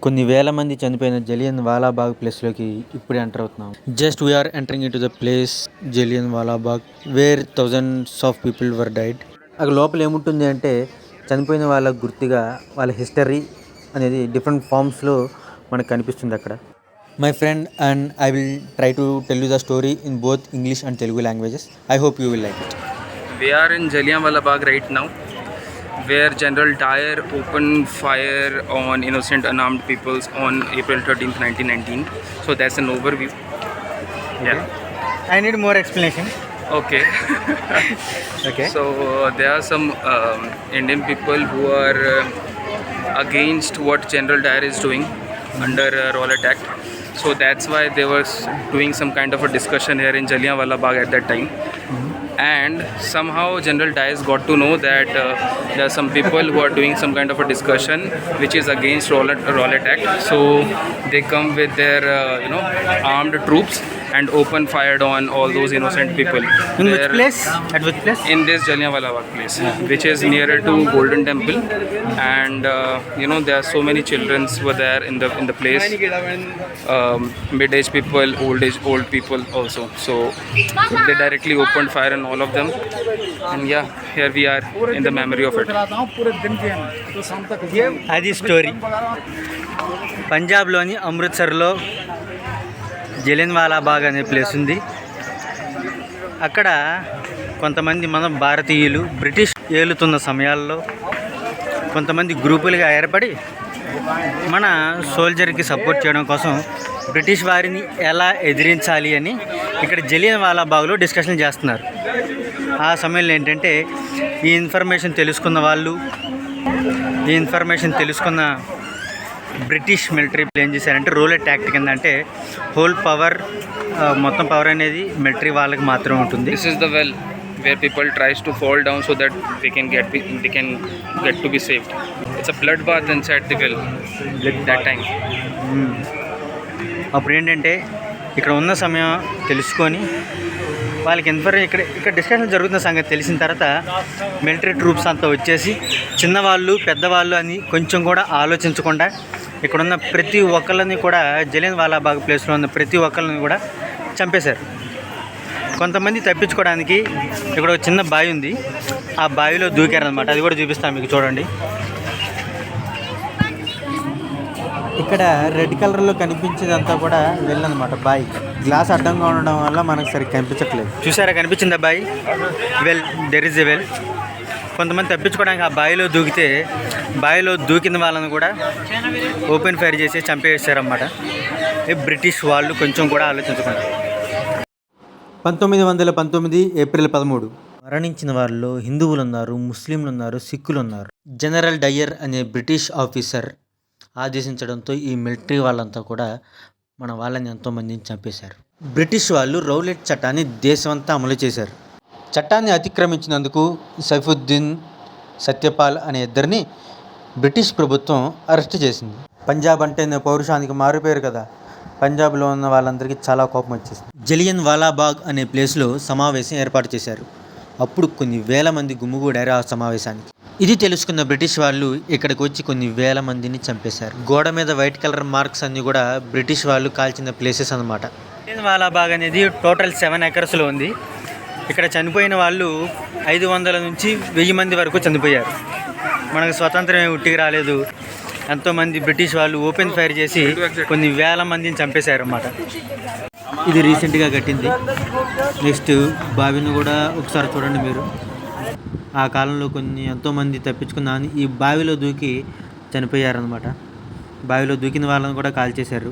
కొన్ని వేల మంది చనిపోయిన జలియన్ వాలాబాగ్ ప్లేస్లోకి ఇప్పుడే ఎంటర్ అవుతున్నాం. Just we are entering in to the place Jallian Walabagh where thousands of people were died. అక్కడ లోపల ఏముంటుంది అంటే చనిపోయిన వాళ్ళ గుర్తుగా వాళ్ళ హిస్టరీ అనేది డిఫరెంట్ ఫామ్స్లో మనకు కనిపిస్తుంది అక్కడ. My friend and I will try to tell you the story in both English and Telugu languages. I hope you will like it. We are in Jallianwala Bagh right now, where General Dyer opened fire on innocent unarmed peoples on April 13th, 1919. So that's an overview. Okay. I need more explanation. Okay. Okay. So there are some Indian people who are against what General Dyer is doing under Rowlatt Act. So that's why they were doing some kind of a discussion here in Jallianwala Bagh at that time. And somehow General Dyer got to know that there are some people who are doing some kind of a discussion which is against Rowlatt Act. So they come with their armed troops and open fired on all those innocent people. In which place? At which place? In this Jallianwala Bagh place, which is nearer to Golden Temple, and there are so many children were there in the place, mid-age people, old people also. So they directly opened fire on all of them, and yeah, here we are in the memory of it. అది story. పంజాబ్లోని అమృత్సర్లో జలియన్ వాలాబాగ్ అనే place ఉంది. అక్కడ కొంతమంది మన భారతీయులు British ఏలుతున్న సమయాల్లో కొంతమంది గ్రూపులుగా ఏర్పడి మన సోల్జర్కి సపోర్ట్ చేయడం కోసం బ్రిటిష్ వారిని ఎలా ఎదిరించాలి అని ఇక్కడ జలియన్ వాలాబాగ్లో డిస్కషన్ చేస్తున్నారు. ఆ సమయంలో ఏంటంటే ఈ ఇన్ఫర్మేషన్ తెలుసుకున్న బ్రిటిష్ మిలిటరీ ఏం చేశారంటే రౌలట్ యాక్ట్ కింద అంటే హోల్ పవర్ మొత్తం పవర్ అనేది మిలిటరీ వాళ్ళకి మాత్రమే ఉంటుంది. This is the well where people tries to fall down so that they can get to be saved. It's a blood bath inside the well that time. అప్పుడు ఏంటంటే ఇక్కడ ఉన్న సమయం తెలుసుకొని వాళ్ళకి ఇక్కడ డిస్కషన్ జరుగుతున్న సంగతి తెలిసిన తర్వాత మిలిటరీ ట్రూప్స్ అంతా వచ్చేసి చిన్నవాళ్ళు పెద్దవాళ్ళు అని కొంచెం కూడా ఆలోచించకుండా ఇక్కడున్న ప్రతి ఒక్కళ్ళని కూడా జలియన్ వాలాబాగ్ ప్లేస్లో ఉన్న ప్రతి ఒక్కళ్ళని కూడా చంపేశారు. కొంతమంది తప్పించుకోవడానికి ఇక్కడ ఒక చిన్న బావి ఉంది, ఆ బావిలో దూకారనమాట. అది కూడా చూపిస్తాను మీకు, చూడండి. ఇక్కడ రెడ్ కలర్లో కనిపించేదంతా కూడా వెల్ అనమాట. బావి గ్లాస్ అడ్డంగా ఉండడం వల్ల మనకు సరిగ్గా కనిపించట్లేదు. చూసారా, కనిపించిందా బావి? Well, there is a well. కొంతమంది తప్పించుకోవడానికి ఆ బావిలో దూకిన వాళ్ళని కూడా ఓపెన్ ఫైర్ చేసి చంపేసారన్నమాట. బ్రిటిష్ వాళ్ళు కొంచెం కూడా ఆలోచించకుండా. 1919 ఏప్రిల్ 13 మరణించిన వారిలో హిందువులు ఉన్నారు, ముస్లింలు ఉన్నారు, సిక్కులు ఉన్నారు. జనరల్ డయ్యర్ అనే బ్రిటిష్ ఆఫీసర్ ఆదేశించడంతో ఈ మిలిటరీ వాళ్ళంతా కూడా మన వాళ్ళని ఎంతోమందిని చంపేశారు. బ్రిటిష్ వాళ్ళు రౌలట్ చట్టాన్ని దేశమంతా అమలు చేశారు. చట్టాన్ని అతిక్రమించినందుకు సైఫుద్దీన్, సత్యపాల్ అనే ఇద్దరిని బ్రిటిష్ ప్రభుత్వం అరెస్ట్ చేసింది. పంజాబ్ అంటే పౌరుషానికి మారిపోయారు కదా, పంజాబ్లో ఉన్న వాళ్ళందరికీ చాలా కోపం వచ్చేసింది. జలియన్ వాలాబాగ్ అనే ప్లేస్లో సమావేశం ఏర్పాటు చేశారు. అప్పుడు కొన్ని వేల మంది గుమ్మిగూడారు ఆ సమావేశానికి. ఇది తెలుసుకున్న బ్రిటిష్ వాళ్ళు ఇక్కడికి వచ్చి కొన్ని వేల మందిని చంపేశారు. గోడ మీద వైట్ కలర్ మార్క్స్ అన్నీ కూడా బ్రిటిష్ వాళ్ళు కాల్చిన ప్లేసెస్ అన్నమాట. జలియన్ వాలాబాగ్ అనేది టోటల్ 7 ఎకర్స్లో ఉంది. ఇక్కడ చనిపోయిన వాళ్ళు 500 నుంచి 1000 మంది వరకు చనిపోయారు. మనకు స్వతంత్రం ఉట్టికి రాలేదు. ఎంతోమంది బ్రిటిష్ వాళ్ళు ఓపెన్ ఫైర్ చేసి కొన్ని వేల మందిని చంపేశారు అన్నమాట. ఇది రీసెంట్గా కట్టింది. నెక్స్ట్ బావిని కూడా ఒకసారి చూడండి మీరు. ఆ కాలంలో ఎంతోమంది తప్పించుకున్న ఈ బావిలో దూకి చనిపోయారనమాట. బావిలో దూకిన వాళ్ళని కూడా కాల్చేశారు.